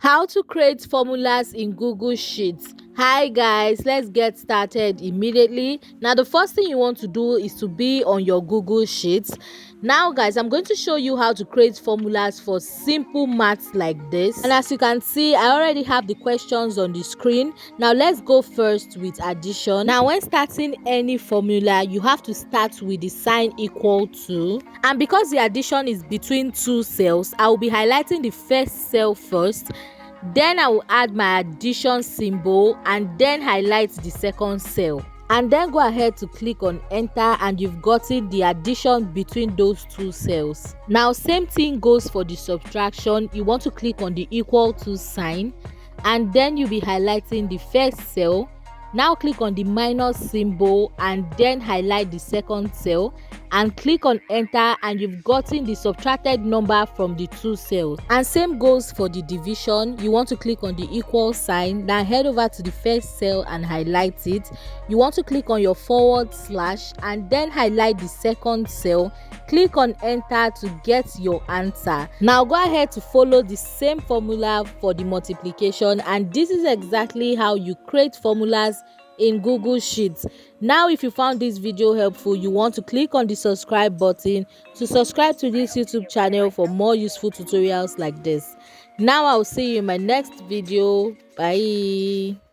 How to create formulas in Google Sheets. Hi guys, let's get started immediately. Now the first thing you want to do is to be on your Google Sheets. Now guys, I'm going to show you how to create formulas for simple maths like this. And as you can see, I already have the questions on the screen. Now let's go first with addition. Now when starting any formula, you have to start with the sign equal to. And because the addition is between two cells, I will be highlighting the first cell first. Then I will add my addition symbol and then highlight the second cell. And then go ahead to click on enter and you've gotten the addition between those two cells. Now same thing goes for the subtraction. You want to click on the equal to sign and then you'll be highlighting the first cell. Now click on the minus symbol and then highlight the second cell and click on enter and you've gotten the subtracted number from the two cells. And same goes for the division. You want to click on the equal sign, then head over to the first cell and highlight it. You want to click on your forward slash and then highlight the second cell. Click on enter to get your answer. Now go ahead to follow the same formula for the multiplication, and this is exactly how you create formulas in Google Sheets. Now if you found this video helpful, you want to click on the subscribe button to subscribe to this YouTube channel for more useful tutorials like this. Now I'll see you in my next video. Bye.